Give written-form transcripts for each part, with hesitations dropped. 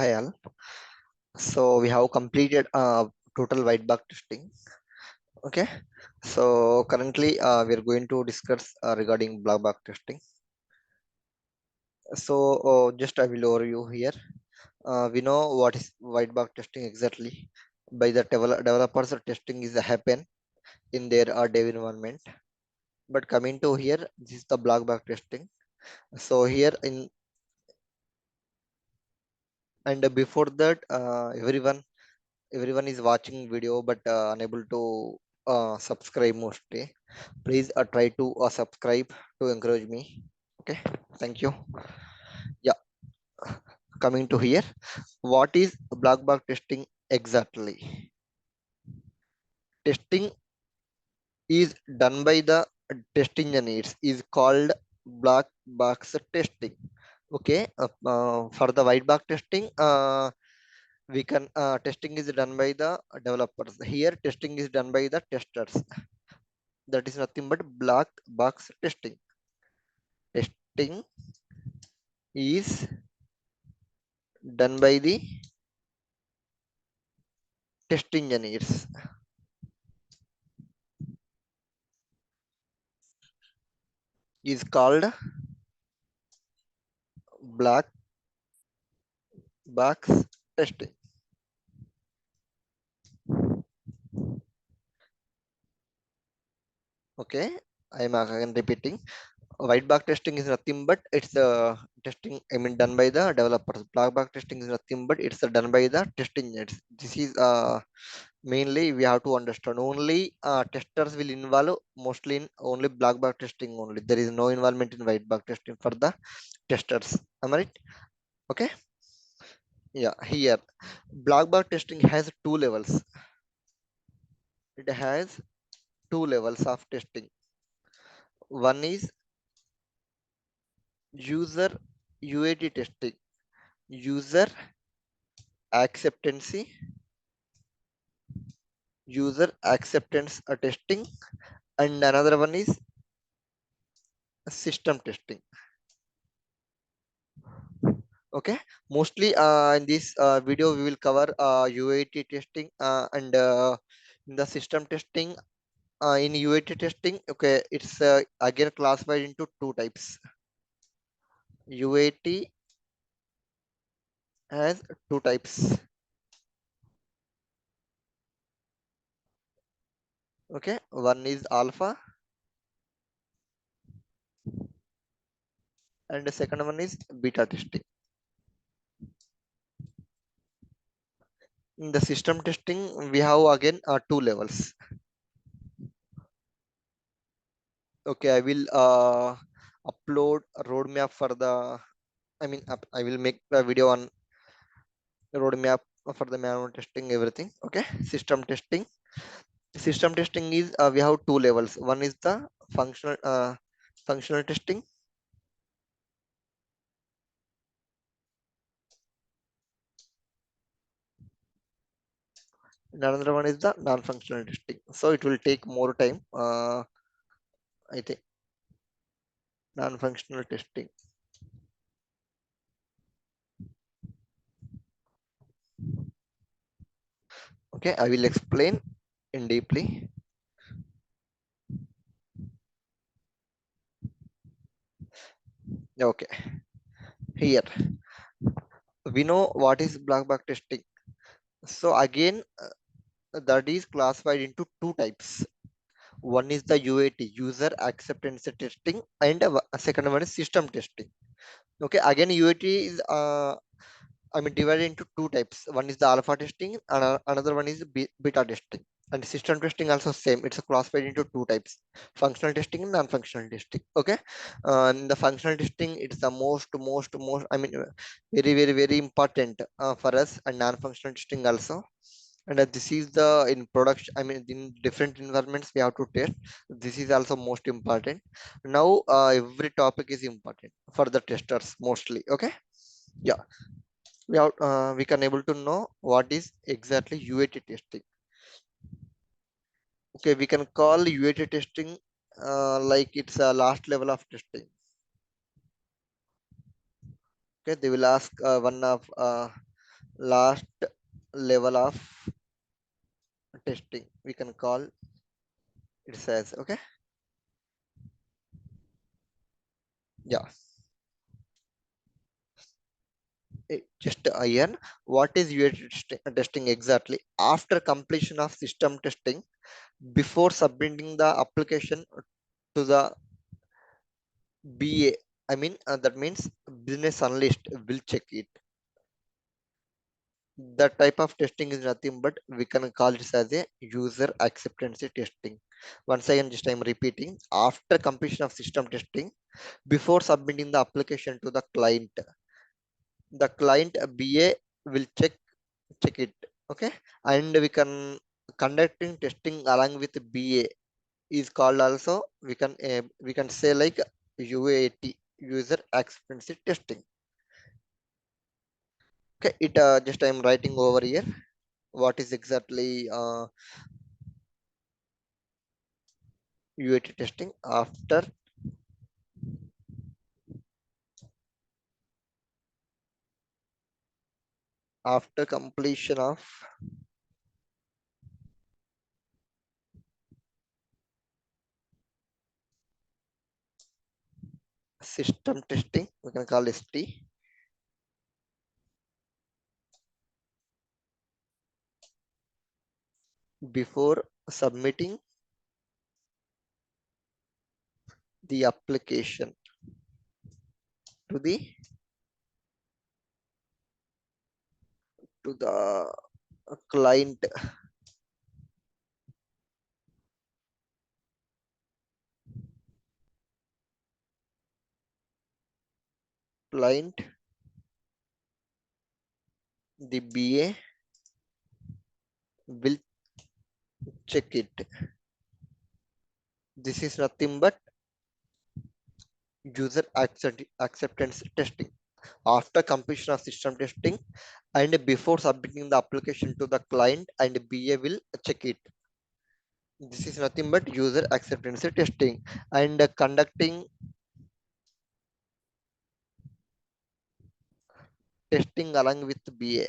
Hi all. So we have completed total white box testing. Okay. So currently we are going to discuss regarding black box testing. So just I will overview here. We know what is white box testing exactly. By the developers, testing is happen in their dev environment. But coming to here, this is the black box testing. So here in and before that, everyone is watching video but unable to subscribe mostly. Please try to subscribe to encourage me. Okay, thank you. Yeah, coming to here, what is black box testing exactly? Testing is done by the test engineers is called black box testing. Okay, for the white box testing, we can testing is done by the developers. Here testing is done by the testers. That is nothing but black box testing. Testing is done by the test engineers. Is called black box testing. Okay, I am again repeating. White box testing is nothing but it's testing, I mean, done by the developers. Black box testing is nothing but it's done by the test engineers. This is mainly we have to understand. Only testers will involve mostly in only black box testing only. There is no involvement in white box testing for the testers. Am I right? Okay. Yeah, here black box testing has two levels. It has two levels of testing. One is user UAT testing, user acceptance, testing, and another one is system testing. Okay, mostly in this video we will cover UAT testing and in the system testing. In UAT testing, okay, it's again classified into two types. UAT has two types. Okay, one is alpha and the second one is beta testing. In the system testing, we have again two levels. Okay, I will upload a roadmap for the, I mean, I will make a video on roadmap for the manual testing, everything. Okay, system testing. System testing is we have two levels. One is the functional testing. And another one is the non-functional testing. So it will take more time. I think non-functional testing. Okay, I will explain in deeply. Okay, here we know what is black box testing. So again, that is classified into two types. One is the UAT, user acceptance testing, and a second one is system testing. Okay, again UAT is I mean divided into two types. One is the alpha testing and another one is beta testing. And system testing also same. It's classified into two types: functional testing and non-functional testing. Okay, in the functional testing, it's the most. I mean, very important for us, and non-functional testing also. And this is the in production. I mean, in different environments we have to test. This is also most important. Now, every topic is important for the testers mostly. Okay, yeah, we can able to know what is exactly UAT testing. Okay, we can call UAT testing like it's a last level of testing. Okay, they will ask one of last level of testing, we can call it as, okay. Yeah. Just Ian, what is UAT testing exactly? After completion of system testing, before submitting the application to the BA, that means business analyst will check it. That type of testing is nothing but we can call this as a user acceptance testing. Once again, just I'm repeating. After completion of system testing, before submitting the application to the client BA will check it. Okay, and we can conducting testing along with BA is called also we can say like UAT, user acceptance testing. Okay, it just I'm writing over here what is exactly UAT testing after completion of system testing, we can call ST, before submitting the application to the client client the BA will check it. This is nothing but user acceptance testing after completion of system testing and before submitting the application to the client, and BA will check it. This is nothing but user acceptance testing, and conducting testing along with BA.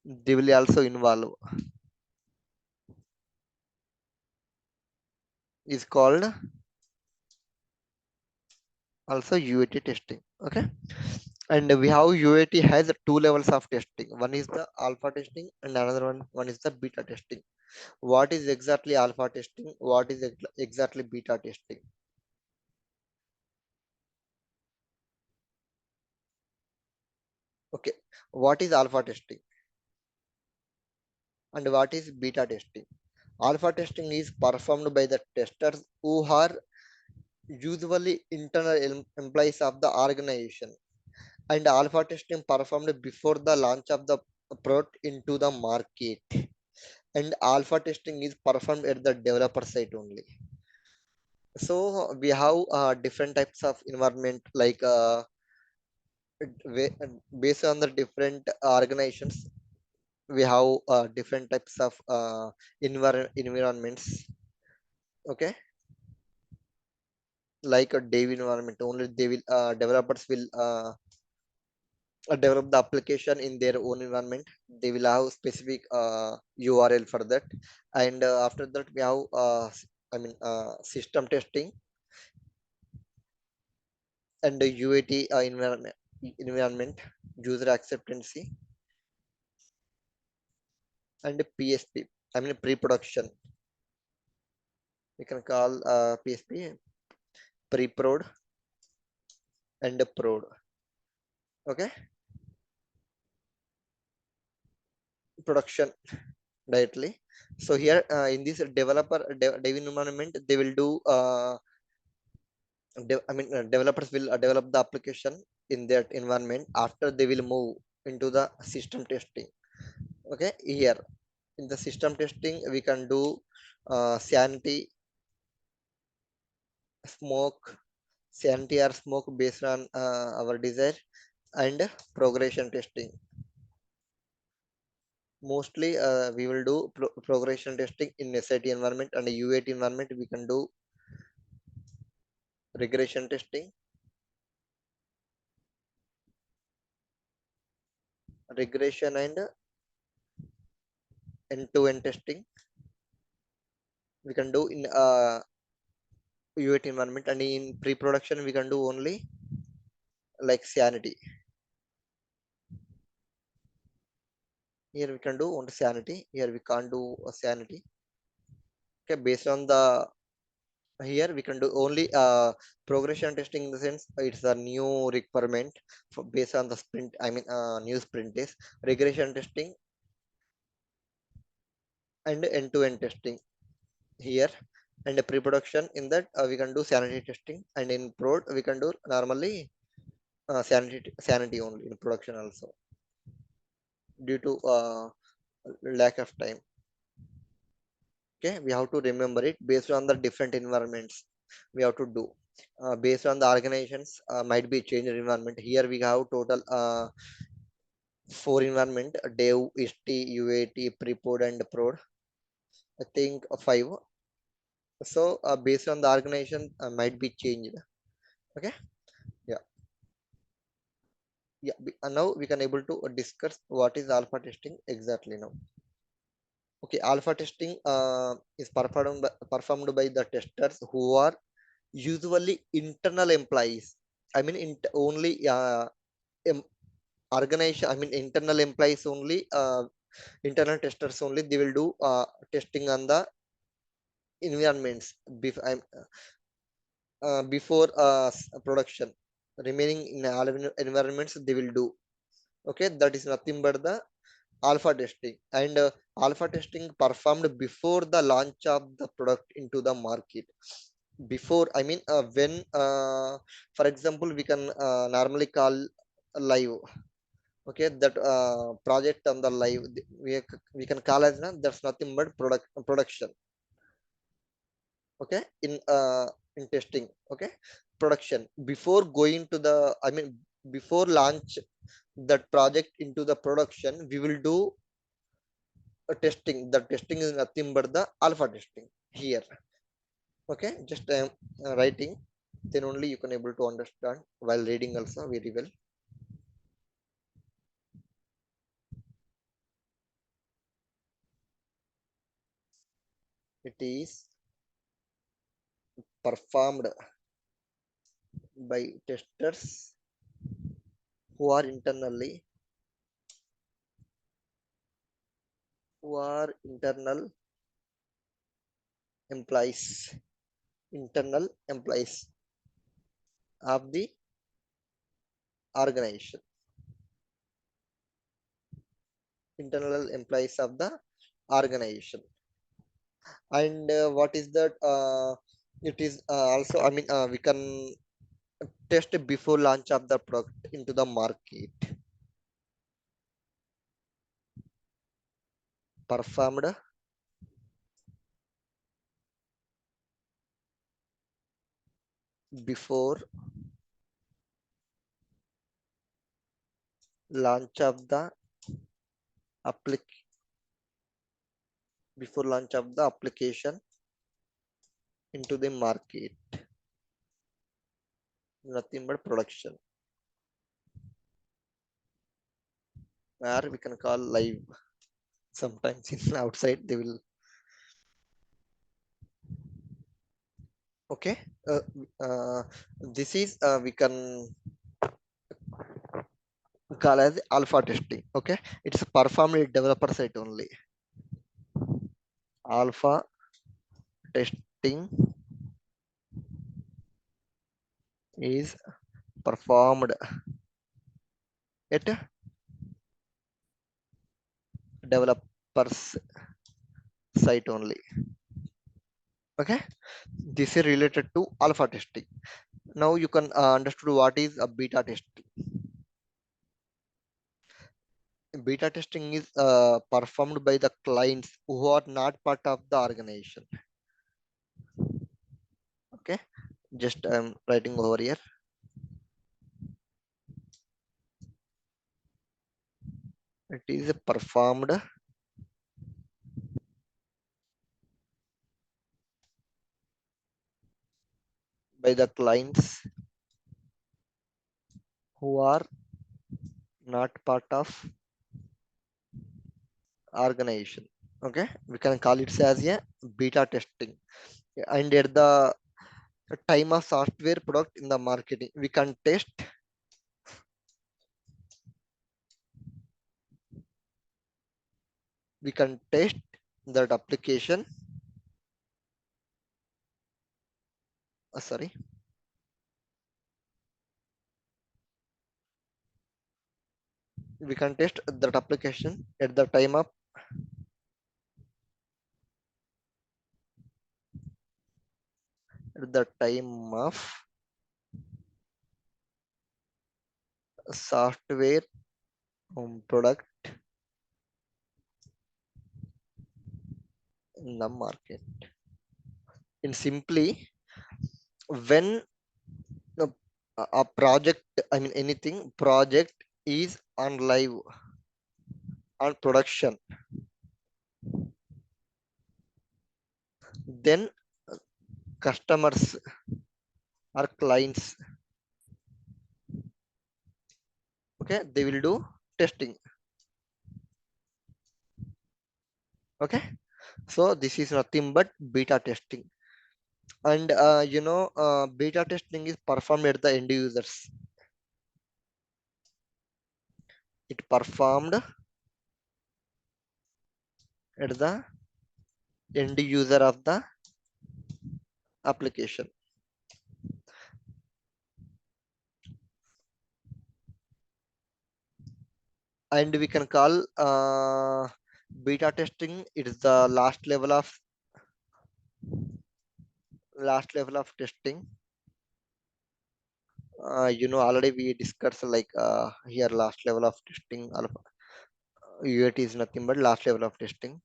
They will also involve is called also UAT testing. Okay, and we have UAT has two levels of testing. One is the alpha testing, and another one is the beta testing. What is exactly alpha testing? What is exactly beta testing? Okay, what is alpha testing and what is beta testing? Alpha testing is performed by the testers who are usually internal employees of the organization, and alpha testing performed before the launch of the product into the market, and alpha testing is performed at the developer site only. So we have different types of environment, like based on the different organizations we have different types of environments. Okay, like a dev environment only, they will developers will develop the application in their own environment. They will have specific URL for that, and after that we have system testing and the UAT environment, user acceptance, and PSP, pre-production. We can call PSP pre-prod and prod. Okay, production directly. So here in this dev environment, they will do developers will develop the application in that environment. After they will move into the system testing. Okay, here in the system testing we can do sanity, smoke, sanity or smoke based on our desire, and progression testing. Mostly we will do progression testing in SIT environment, and UAT environment we can do regression testing regression and end-to-end testing we can do in UAT environment, and in pre-production we can do only like sanity. Here we can do only sanity. Here we can't do a sanity. Okay, based on the here we can do only progression testing, in the sense it's a new requirement for based on the sprint. I mean new sprint is regression testing and end-to-end testing here, and pre-production in that we can do sanity testing, and in prod we can do normally sanity only in production also, due to lack of time. Okay, we have to remember it based on the different environments we have to do. Based on the organizations might be changed environment. Here we have total four environment: dev, st, uat, prepod and prod. I think five. So based on the organization might be changed. Okay, yeah, yeah. Now we can able to discuss what is alpha testing exactly now. Okay, alpha testing is performed by the testers who are usually internal employees. I mean only em organization, I mean internal employees only, internal testers only, they will do testing on the environments before production. Remaining in all environments they will do. Okay, that is nothing but the alpha testing. And alpha testing performed before the launch of the product into the market. Before, I mean when for example we can normally call live. Okay, that project on the live, we can call as that's nothing but production. Okay, in testing. Okay, production before going to the, I mean before launch that project into the production, we will do a testing. The testing is nothing but the alpha testing here. Okay, just writing, then only you can able to understand while reading also very well. It is performed by testers who are internally, who are employees internal employees of the organization. Internal employees of the organization. And what is that it is also, I mean we can test before launch of the product into the market. Performed before launch of the before launch of the application into the market. Nothing but production, where we can call live. Sometimes in outside they will. Okay, uh, this is we can call as alpha testing. Okay, it's performed at developer side only. Alpha testing is performed at developers site only. Okay, this is related to alpha testing. Now you can understood what is a beta testing. Beta testing is performed by the clients who are not part of the organization. Okay, just I'm writing over here. It is performed by the clients who are not part of organization. Okay, we can call it as a beta testing. And at the time of software product in the marketing, we can test that application. Sorry, we can test that application at the time of software product in the market. In simply, when the a project, I mean anything project is on live, on production, then customers or clients, okay, they will do testing. Okay, so this is nothing but beta testing. And beta testing is performed at the end users. It performed at the end user of the application. And we can call beta testing, it is the last level of testing. Already we discussed like here last level of testing alpha. UAT is nothing but last level of testing.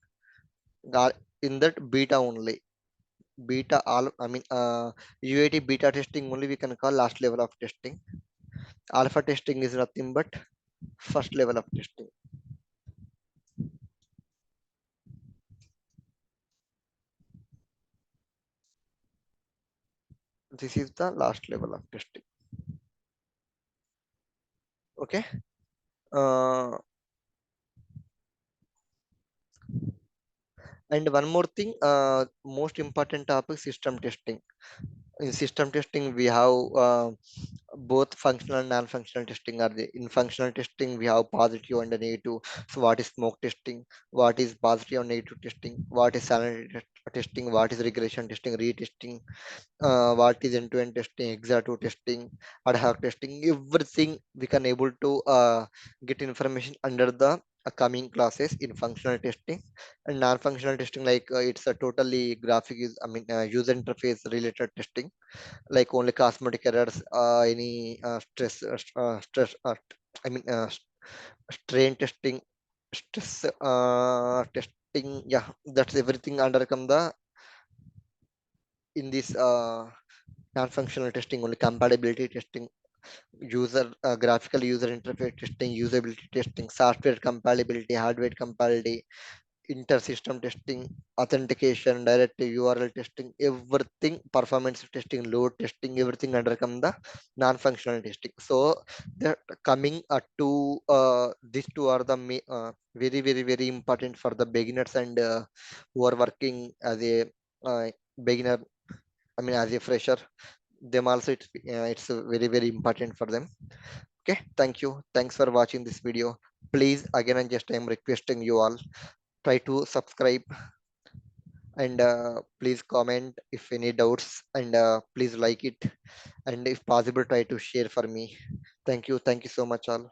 In that beta only, beta all I mean UAT beta testing only we can call last level of testing. Alpha testing is nothing but first level of testing. This is the last level of testing. Okay. uh, and one more thing, most important topic, system testing. In system testing we have both functional and non-functional testing are there. In functional testing we have positive and negative. So what is smoke testing, what is positive and negative testing, what is sanity testing, what is regression testing, retesting, what is end-to-end testing, exhaustive testing, ad hoc testing. Everything we can able to get information under the coming classes in functional testing. And non-functional testing, like it's a totally graphic is user interface related testing, like only cosmetic errors, any stress I mean uh, strain testing, stress testing. Yeah, that's everything under come the in this non-functional testing. Only compatibility testing, user graphical user interface testing, usability testing, software compatibility, hardware compatibility, inter-system testing, authentication, direct URL testing, everything, performance testing, load testing, everything under come the non-functional testing. So the coming to these two are the very very very important for the beginners and who are working as a beginner, as a fresher. Them also it's very very important for them. Okay, thank you, thanks for watching this video. Please, again and just I am requesting you all, try to subscribe, and please comment if any doubts, and please like it, and if possible try to share for me. Thank you so much all.